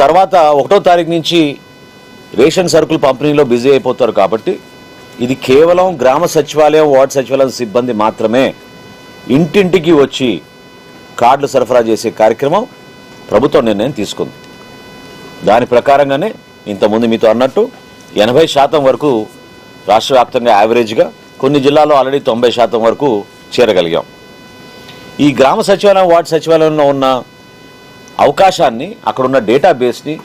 తర్వాత 1వ తారీఖు నుంచి రేషన్ సరుకులు పంపిణీలో బిజీ అయిపోతారు కాబట్టి ఇది కేవలం గ్రామ సచివాలయం వార్డు సచివాలయం సిబ్బంది మాత్రమే ఇంటింటికి వచ్చి కార్డులు సరఫరా చేసే కార్యక్రమం ప్రభుత్వం నిర్ణయం తీసుకుంది. దాని ప్రకారంగానే ఇంతకుముందు మీతో అన్నట్టు 80% వరకు రాష్ట్ర వ్యాప్తంగా యావరేజ్గా, కొన్ని జిల్లాల్లో ఆల్రెడీ 90% వరకు చేరగలిగాం. ఈ గ్రామ సచివాలయం వార్డు సచివాలయంలో ఉన్న అవకాశాన్ని, అక్కడున్న డేటాబేస్ని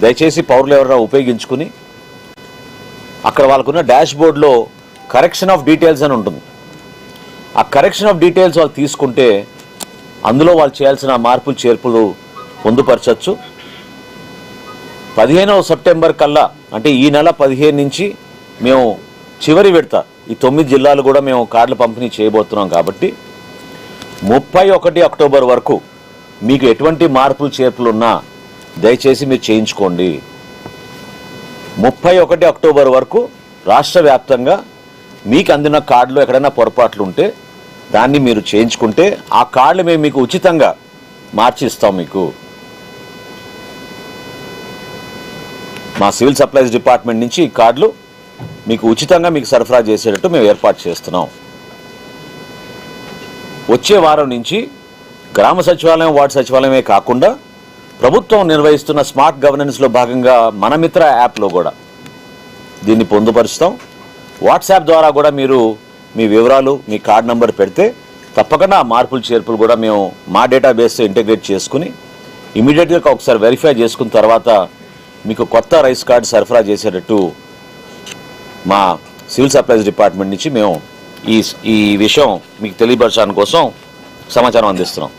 దయచేసి పౌరులు ఎవరైనా ఉపయోగించుకుని అక్కడ వాళ్ళకున్న డాష్ బోర్డ్లో కరెక్షన్ ఆఫ్ డీటెయిల్స్ అని ఉంటుంది. ఆ కరెక్షన్ ఆఫ్ డీటెయిల్స్ వాళ్ళు తీసుకుంటే అందులో వాళ్ళు చేయాల్సిన మార్పులు చేర్పులు పొందుపరచచ్చు. 15వ సెప్టెంబర్ కల్లా, అంటే ఈ నెల 15 నుంచి మేము చివరి విడత ఈ 9 జిల్లాలు కూడా మేము కార్డులు పంపిణీ చేయబోతున్నాం. కాబట్టి 31 అక్టోబర్ వరకు మీకు ఎటువంటి మార్పులు చేర్పులు ఉన్నా దయచేసి మీరు చేయించుకోండి. 31 అక్టోబర్ వరకు రాష్ట్ర వ్యాప్తంగా మీకు అందిన కార్డులో ఎక్కడైనా పొరపాట్లు ఉంటే దాన్ని మీరు చేయించుకుంటే ఆ కార్డులు మేము మీకు ఉచితంగా మార్చి ఇస్తాం. మీకు మా సివిల్ సప్లైస్ డిపార్ట్మెంట్ నుంచి ఈ కార్డులు మీకు ఉచితంగా మీకు సరఫరా చేసేటట్టు మేము ఏర్పాటు చేస్తున్నాం. వచ్చే వారం నుంచి గ్రామ సచివాలయం వార్డు సచివాలయమే కాకుండా ప్రభుత్వం నిర్వహిస్తున్న స్మార్ట్ గవర్నెన్స్లో భాగంగా మన మిత్ర యాప్లో కూడా దీన్ని పొందుపరుస్తాం. వాట్సాప్ ద్వారా కూడా మీరు మీ వివరాలు, మీ కార్డ్ నెంబర్ పెడితే తప్పకుండా ఆ మార్పులు చేర్పులు కూడా మేము మా డేటాబేస్తో ఇంటిగ్రేట్ చేసుకుని ఇమీడియట్గా ఒకసారి వెరిఫై చేసుకున్న తర్వాత మీకు కొత్త రైస్ కార్డు సరఫరా చేసేటట్టు మా సివిల్ సప్లైస్ డిపార్ట్మెంట్ నుంచి మేము ఈ విషయం మీకు తెలియపరచడానికి కోసం సమాచారం అందిస్తున్నాం.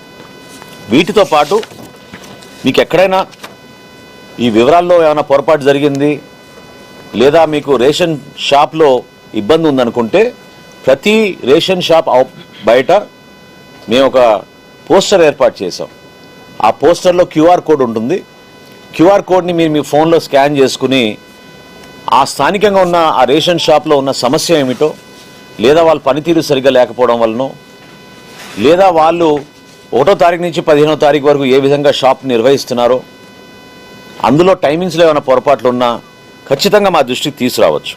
వీటితో పాటు మీకు ఎక్కడైనా ఈ వివరాల్లో ఏమైనా పొరపాటు జరిగింది లేదా మీకు రేషన్ షాప్లో ఇబ్బంది ఉందనుకుంటే ప్రతి రేషన్ షాప్ బయట మేము ఒక పోస్టర్ ఏర్పాటు చేసాం. ఆ పోస్టర్లో క్యూఆర్ కోడ్ ఉంటుంది. క్యూఆర్ కోడ్ని మీరు మీ ఫోన్లో స్కాన్ చేసుకుని ఆ స్థానికంగా ఉన్న ఆ రేషన్ షాప్లో ఉన్న సమస్య ఏమిటో, లేదా వాళ్ళ పనితీరు సరిగ్గా లేకపోవడం వలనో, లేదా వాళ్ళు 1వ తారీఖు నుంచి 15వ తారీఖు వరకు ఏ విధంగా షాప్ నిర్వహిస్తున్నారో, అందులో టైమింగ్స్లో ఏమైనా పొరపాట్లు ఉన్నా ఖచ్చితంగా మా దృష్టికి తీసుకురావచ్చు.